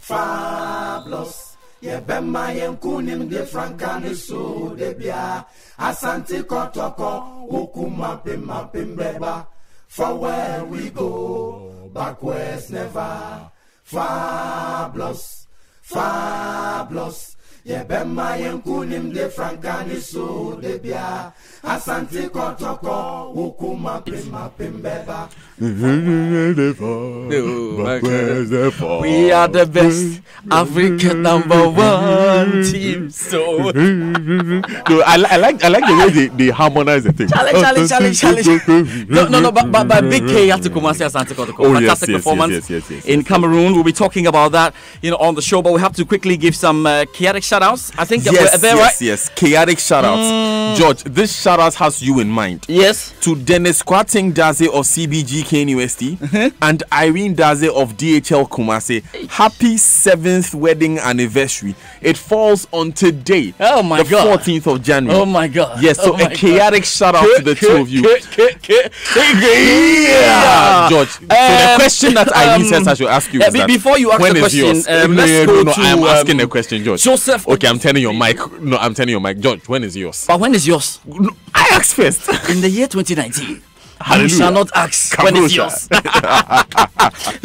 Fabulous. Ye bema yen kunim de frankani so de bia. Asante kotoko ukuma pima pimbeba. For where we go, backwards never. Fabulous. Ye bema yen kunim de frankani so de bia. Asante kotoko ukuma pima pimbeba. We are the best African #1 team. So no, I like the way they harmonize the thing. Challenge. No, but Big K had to Kumasi Asante Kotoko. Fantastic performance in Cameroon. We'll be talking about that, on the show. But we have to quickly give some chaotic shout-outs. I think yes, chaotic shout-outs. George, this shout-out has you in mind. Yes. To Dennis Kwating Daze of CBG KNUST and Irene Daze of DHL Kumasi. Happy 7th wedding anniversary. It falls on today. Oh my God. The 14th of January. Oh my God. Yes, so a chaotic shout-out to the two of you. George, so the question that Irene says I should ask you is that before you ask the question, I'm asking the question, George. Joseph. Okay, I'm turning your mic. No, I'm turning your mic. George, when is yours? But when is yours? No, I asked first. In the year 2019. Hallelujah. You shall not ask when it's yours.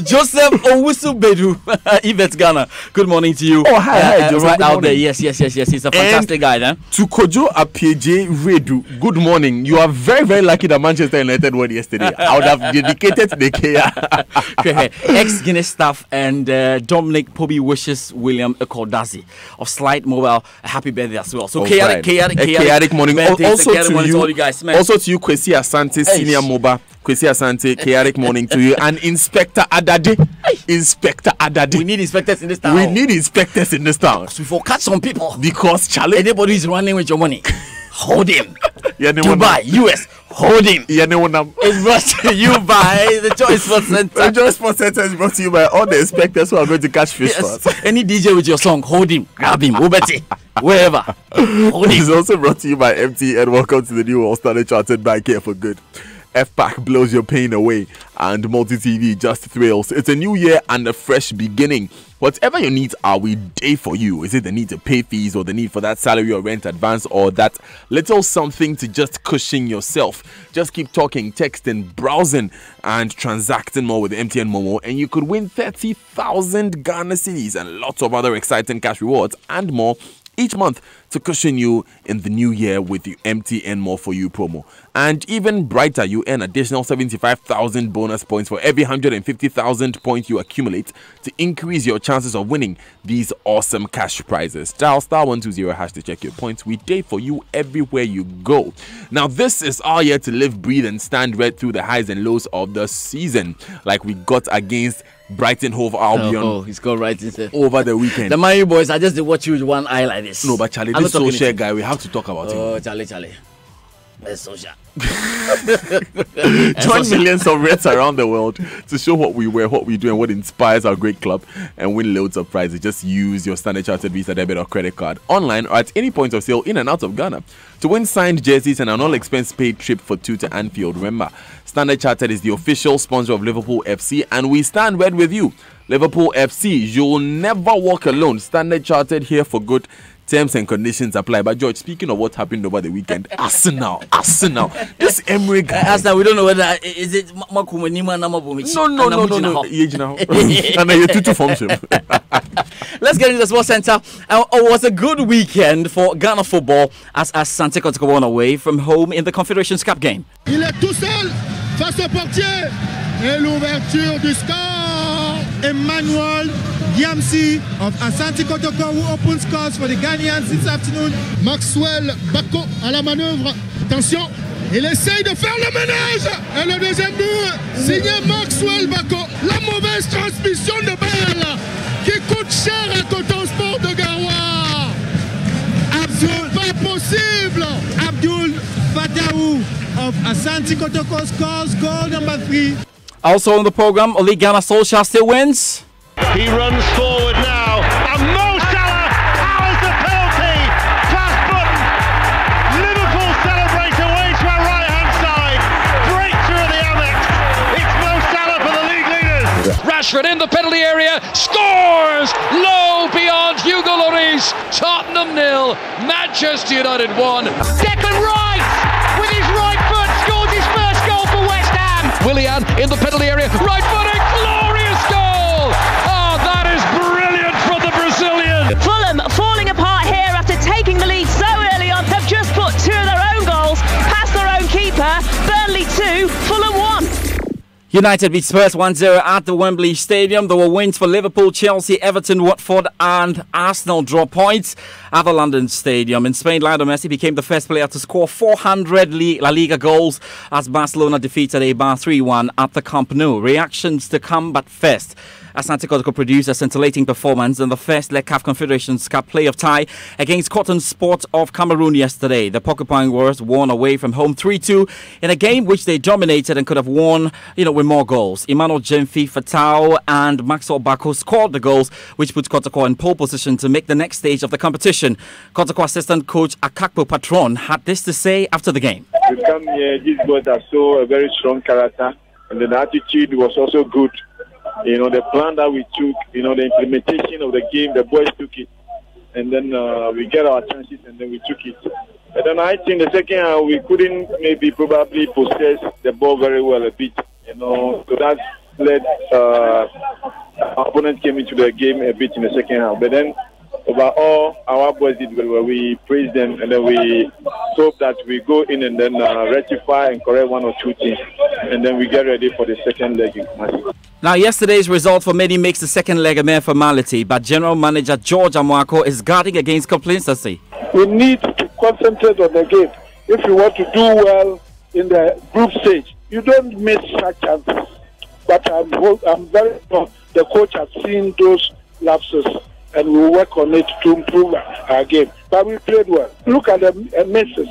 Joseph Owusu Bedu, Yvette Ghana. Good morning to you. Oh, hi, Joseph. Right out there. Yes. He's a fantastic guy, then. To Kojo Apieje Redu, good morning. You are very, very lucky that Manchester United won yesterday. I would have dedicated the Kia. Ex-Guinness staff and Dominic Pobi wishes William Ekordazi of Slide Mobile a happy birthday as well. So chaotic morning. Also to you, all you guys, man. Also to you, Kwesi Asante, Senior Moba. Kwesi Asante, chaotic morning to you. And Inspector Adade. We need inspectors in this town. We will catch some people. Because Charlie, anybody is running with your money, hold him. Dubai, US, hold him. It's brought to you by the Joy Sports Center. The Joy Sports Center is brought to you by all the inspectors who are going to catch fish for us. Any DJ with your song, hold him, grab him, Ubeti, wherever. Hold him. It's also brought to you by MTN. Welcome to the new All Standard Chartered by Care for Good. F-Pack blows your pain away, and Multi-TV just thrills. It's a new year and a fresh beginning. Whatever your needs are, we day for you. Is it the need to pay fees, or the need for that salary or rent advance, or that little something to just cushion yourself? Just keep talking, texting, browsing, and transacting more with MTN Momo, and you could win 30,000 Ghana cedis and lots of other exciting cash rewards and more each month to cushion you in the new year with the MTN More For You promo. And even brighter, you earn additional 75,000 bonus points for every 150,000 points you accumulate to increase your chances of winning these awesome cash prizes. Dial *120# to check your points. We day for you everywhere you go. Now, this is our year to live, breathe, and stand right through the highs and lows of the season, like we got against Brighton Hove Albion. He's got right in over the weekend. The Man U boys, I just watch you with one eye like this. No, but Charlie, this social guy, we have to talk about him. Oh, Charlie. That's social. Join millions of Reds around the world to show what we wear, what we do, and what inspires our great club, and win loads of prizes. Just use your Standard Chartered Visa, debit, or credit card online or at any point of sale in and out of Ghana to win signed jerseys and an all-expense paid trip for two to Anfield. Remember, Standard Chartered is the official sponsor of Liverpool FC, and we stand red with you. Liverpool FC, you'll never walk alone. Standard Chartered, here for good. Terms and conditions apply. But George, speaking of what happened over the weekend, Arsenal. This Emery guy. Arsenal, we don't know whether is it Makumanima Namabumichi. No. Let's get into the Sports Center. It was a good weekend for Ghana football as Asante Kotoko won away from home in the Confederations Cup game. Il est tout seul face au portier et l'ouverture du score. Emmanuel Yamsi of Asante Kotoko who opens scores for the Ghanaians this afternoon. Maxwell Bako à la manœuvre. Attention, il essaye de faire le ménage. Et le deuxième but, signé Maxwell Bako. La mauvaise transmission de balle qui coûte cher à Coton Sport de Garoua. Abdul, pas possible. Abdul Fataou of Asante Kotoko scores goal number 3. Also on the program, Oli Ghana Solskjaer still wins. He runs forward now, and Mo Salah powers the penalty. Fast button. Liverpool celebrate away to our right-hand side. Rashford in the penalty area, scores! Low beyond Hugo Lloris. Tottenham 0, Manchester United 1. Declan Rice with his right foot scores his first goal for West Ham. Willian in the penalty area, right footed, glorious goal! Oh, that is brilliant from the Brazilian. Fulham falling apart here after taking the lead so early on. They've just put 2 of their own goals past their own keeper. Burnley 2, Fulham 1. United beat Spurs 1-0 at the Wembley Stadium. There were wins for Liverpool, Chelsea, Everton, Watford and Arsenal draw points at the London Stadium. In Spain, Lionel Messi became the first player to score 400 La Liga goals as Barcelona defeated Eibar 3-1 at the Camp Nou. Reactions to come, but first, Asante Kotoko produced a scintillating performance in the first leg CAF Confederations Cup playoff tie against Cotton Sport of Cameroon yesterday. The Porcupine Warriors won away from home 3-2 in a game which they dominated and could have won, with more goals. Emmanuel Jemfi, Fatau and Maxwell Bako scored the goals, which puts Kotoko in pole position to make the next stage of the competition. Kotoko assistant coach Akakpo Patron had this to say after the game. We come here, these boys are a very strong character, and the attitude was also good. The plan that we took, the implementation of the game, the boys took it. And then we get our chances and then we took it. And then I think the second half, we couldn't probably possess the ball very well a bit. So that led our opponent came into the game a bit in the second half. But then overall, our boys did well. We praised them and then we hope that we go in and then rectify and correct 1 or 2 things. And then we get ready for the second leg in Kumasi. Now, yesterday's result for many makes the second leg a mere formality, but General Manager George Amwako is guarding against complacency. We need to concentrate on the game. If you want to do well in the group stage, you don't miss such chances. But I'm very sure the coach has seen those lapses and we will work on it to improve our game. But we played well. Look at the misses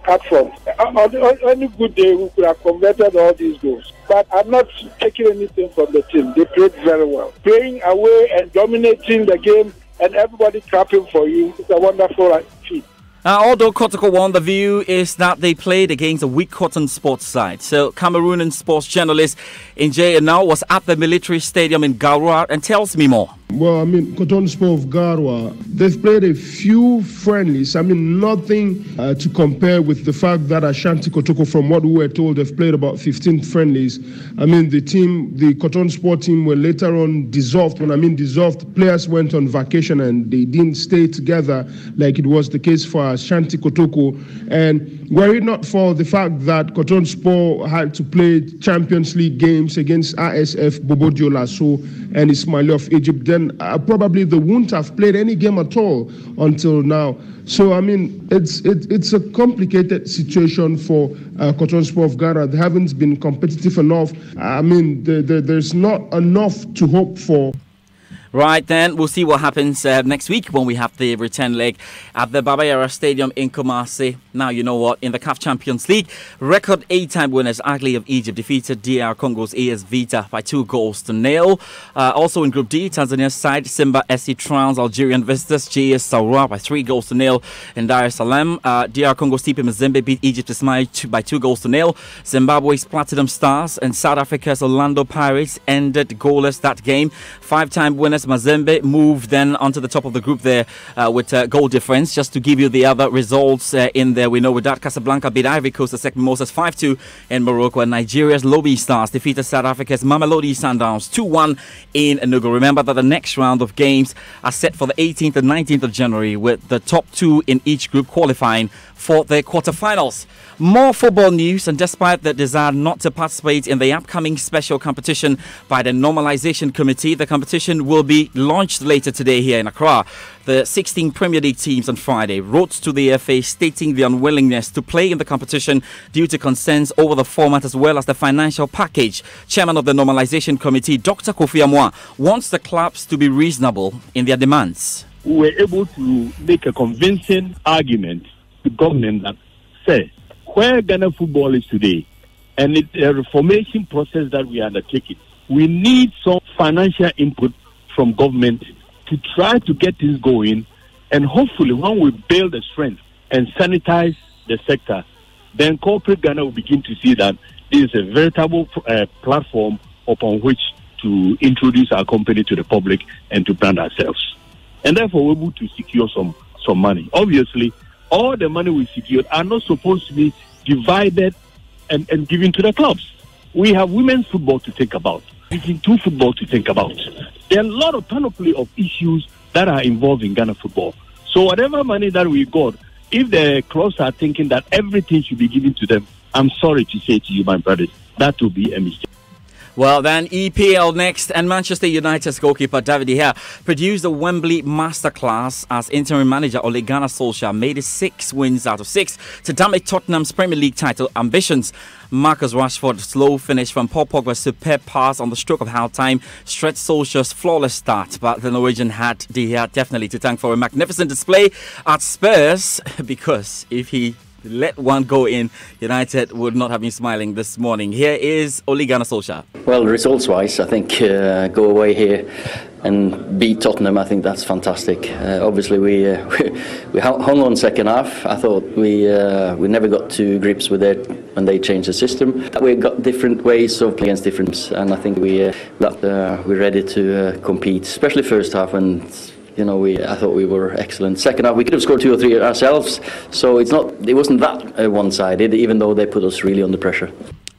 up front. On any good day, we could have converted all these goals. But I'm not taking anything from the team. They played very well. Playing away and dominating the game and everybody clapping for you is a wonderful feat. Although Kotoko won, the view is that they played against a weak Cotton Sports side. So Cameroonian sports journalist Injay Enau was at the military stadium in Garoua and tells me more. Well, Cotton Sport of Garoua, they've played a few friendlies. Nothing to compare with the fact that Ashanti Kotoko, from what we were told, they've played about 15 friendlies. The Cotton Sport team were later on dissolved. When dissolved, players went on vacation and they didn't stay together like it was the case for Ashanti Kotoko. And were it not for the fact that Cotton Sport had to play Champions League games against RSF, Bobodio Lasso and Ismaili of Egypt, then probably they wouldn't have played any game at all until now. So, it's a complicated situation for Cotton Sport of Ghana. They haven't been competitive enough. There's not enough to hope for. Right then, we'll see what happens next week when we have the return leg at the Baba Yara Stadium in Kumasi. Now, you know what? In the CAF Champions League, record 8-time winners Agli of Egypt defeated DR Congo's AS Vita by 2-0. Also in Group D, Tanzania's side Simba SC trounced Algerian visitors JS Saoura by 3-0 in Dar es Salaam. DR Congo's TP Mazembe beat Egypt Ismail by 2-0. Zimbabwe's Platinum Stars and South Africa's Orlando Pirates ended goalless that game. 5-time winners Mazembe moved then onto the top of the group there with goal difference. Just to give you the other results in there, we know with that Casablanca beat Ivory Coast, the second Moses 5-2 in Morocco, and Nigeria's Lobi Stars defeated South Africa's Mamelodi Sundowns 2-1 in Enugu. Remember that the next round of games are set for the 18th and 19th of January, with the top 2 in each group qualifying for the quarterfinals. More football news, and despite the desire not to participate in the upcoming special competition by the Normalization Committee, the competition will be launched later today here in Accra. The 16 Premier League teams on Friday wrote to the FA stating their unwillingness to play in the competition due to concerns over the format as well as the financial package. Chairman of the Normalization Committee, Dr. Kofi Amwa, wants the clubs to be reasonable in their demands. We were able to make a convincing argument to government that says where Ghana football is today and it's a reformation process that we are undertaking, we need some financial input from government to try to get this going, and hopefully when we build the strength and sanitize the sector, then corporate Ghana will begin to see that this is a veritable platform upon which to introduce our company to the public and to brand ourselves. And therefore, we're able to secure some money. Obviously, all the money we secured are not supposed to be divided and given to the clubs. We have women's football to think about, Division 2 football to think about. There are a lot of panoply of issues that are involved in Ghana football. So whatever money that we got, if the clubs are thinking that everything should be given to them, I'm sorry to say to you, my brothers, that will be a mistake. Well, then EPL next, and Manchester United's goalkeeper David De Gea produced the Wembley masterclass as interim manager Ole Gunnar Solskjaer made it 6 wins out of 6 to damage Tottenham's Premier League title ambitions. Marcus Rashford's slow finish from Paul Pogba's superb pass on the stroke of half-time stretched Solskjaer's flawless start, but the Norwegian had De Gea definitely to thank for a magnificent display at Spurs, because if he let one go in, United would not have been smiling this morning. Here is Ole Gunnar Solskjaer. Well, results-wise, I think go away here and beat Tottenham. I think that's fantastic. Obviously, we hung on second half. I thought we never got to grips with it when they changed the system. We got different ways of playing against different teams, and I think we're ready to compete, especially first half when. I thought we were excellent. Second half, we could have scored 2 or 3 ourselves. So it wasn't that one-sided, even though they put us really under pressure.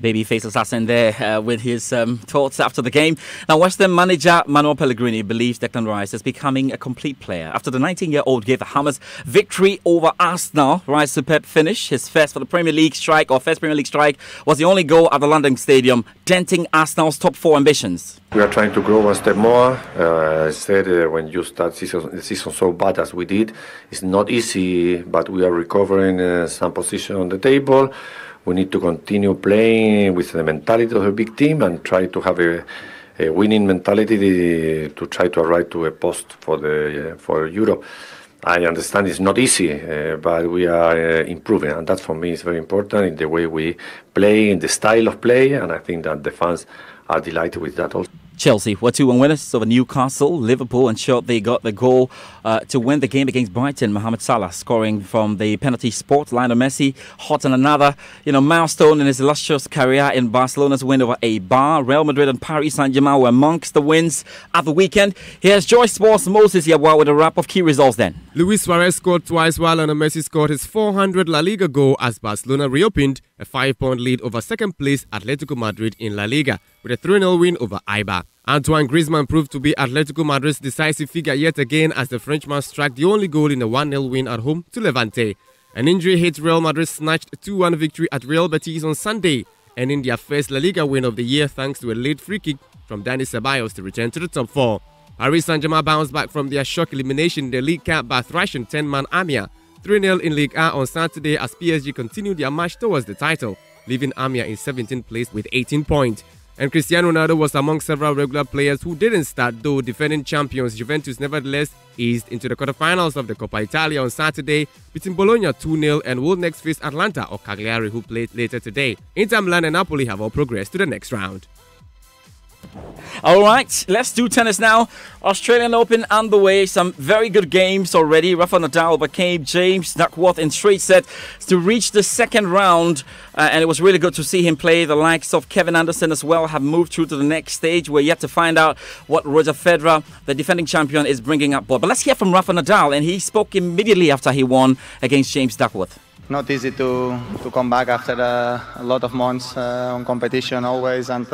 Babyface assassin there with his thoughts after the game. Now, West Ham manager Manuel Pellegrini believes Declan Rice is becoming a complete player. After the 19-year-old gave the Hammers victory over Arsenal, Rice's superb finish, his first Premier League strike, was the only goal at the London Stadium, denting Arsenal's top 4 ambitions. We are trying to grow one step more. I said when you start the season so bad as we did, it's not easy, but we are recovering some position on the table. We need to continue playing with the mentality of a big team and try to have a winning mentality to try to arrive to a post for Europe. I understand it's not easy, but we are improving, and that for me is very important in the way we play, in the style of play, and I think that the fans are delighted with that also. Chelsea were 2-1 winners over Newcastle. Liverpool ensured they got the goal to win the game against Brighton. Mohamed Salah scoring from the penalty spot. Lionel Messi hot on another milestone in his illustrious career in Barcelona's win over Eibar. Real Madrid and Paris Saint-Germain were amongst the wins at the weekend. Here's Joy Sports' Moses Yabwa with a wrap of key results then. Luis Suarez scored twice while Lionel Messi scored his 400th La Liga goal as Barcelona reopened a 5-point lead over second-place Atletico Madrid in La Liga with a 3-0 win over Eibar. Antoine Griezmann proved to be Atletico Madrid's decisive figure yet again as the Frenchman struck the only goal in a 1-0 win at home to Levante. An injury-hit Real Madrid snatched a 2-1 victory at Real Betis on Sunday, ending their first La Liga win of the year thanks to a late free kick from Dani Ceballos to return to the top 4. Paris Saint-Germain bounced back from their shock elimination in the League Cup by thrashing 10-man Amiens 3-0 in Ligue 1 on Saturday as PSG continued their march towards the title, leaving Amiens in 17th place with 18 points. And Cristiano Ronaldo was among several regular players who didn't start, though defending champions Juventus nevertheless eased into the quarterfinals of the Coppa Italia on Saturday, beating Bologna 2-0 and will next face Atalanta or Cagliari, who played later today. Inter Milan and Napoli have all progressed to the next round. All right, let's do tennis now. Australian Open underway. Some very good games already. Rafa Nadal overcame James Duckworth in straight sets to reach the second round. And it was really good to see him play. The likes of Kevin Anderson as well have moved through to the next stage. We're yet to find out what Roger Federer, the defending champion, is bringing up board. But let's hear from Rafa Nadal. And he spoke immediately after he won against James Duckworth. Not easy to come back after a lot of months on competition always, and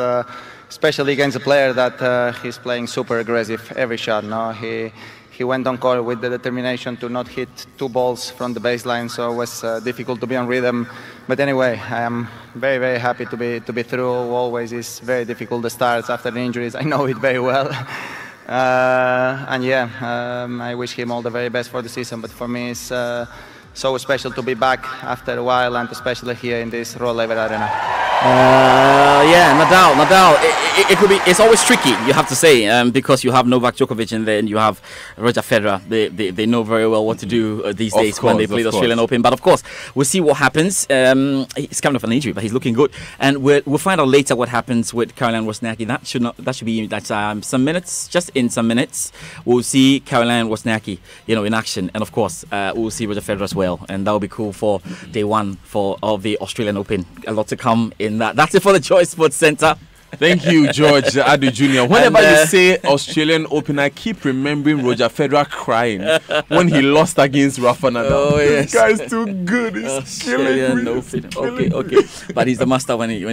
especially against a player that he's playing super aggressive every shot. No, he went on court with the determination to not hit 2 balls from the baseline, so it was difficult to be on rhythm. But anyway, I am very, very happy to be through. Always is very difficult the starts after the injuries. I know it very well. And yeah, I wish him all the very best for the season. But for me, it's so special to be back after a while, and especially here in this Royal Lever Arena. Yeah, Nadal. It could be. It's always tricky, you have to say, because you have Novak Djokovic and then you have Roger Federer. They know very well what to do these days when they play the Australian Open. But of course, we'll see what happens. He's coming off an injury, but he's looking good, and we'll find out later what happens with Caroline Wozniacki. That should be some minutes. Just in some minutes, we'll see Caroline Wozniacki, in action, and of course, we'll see Roger Federer as well, and that will be cool for day one of the Australian Open. A lot to come in that. That's it for the Joy Sports Centre. Thank you, George Adu Jr. Whenever you say Australian Open, I keep remembering Roger Federer crying when he lost against Rafa Nadal. Oh, yes. This guy's too good. He's killing me. Okay. But he's the master when you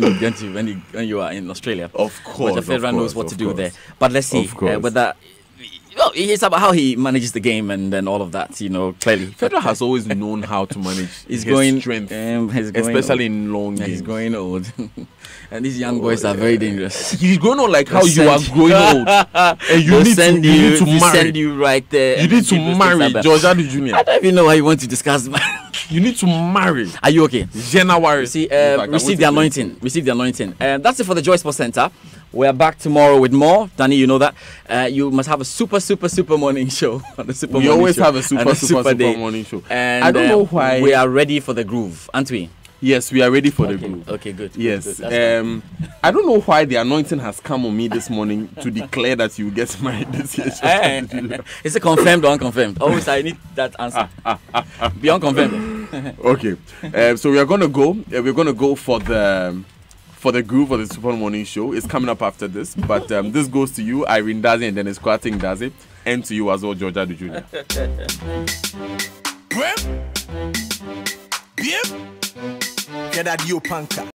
are in Australia. Of course. Roger Federer knows what to do there. But let's see whether. Well, it's about how he manages the game and then all of that, clearly. Federer has always known how to manage his strength, especially in long games. He's growing old. And these young boys are very dangerous. He's growing old like how you are growing old. And you need to marry. Send you right there. You need to marry George Adu Jr. I don't even know why you want to discuss marriage. You need to marry. Are you okay? January. See, receive the anointing. Receive the anointing. That's it for the Joy Sports Center. We are back tomorrow with more. Danny, you know that. You must have a super morning show. We always have a super morning show. And I don't know why. We are ready for the groove, aren't we? Yes, we are ready for the groove. Okay, good. Yes. I don't know why the anointing has come on me this morning to declare that you get married this year. Is it confirmed or unconfirmed? Always, I need that answer. Be unconfirmed. Okay. So we are gonna go. We're gonna go for the groove of the Super Morning Show. It's coming up after this, but this goes to you, Irene Dazi, and then it's Quating Dazi, and to you as well, George Adu Jr. Get that you punker.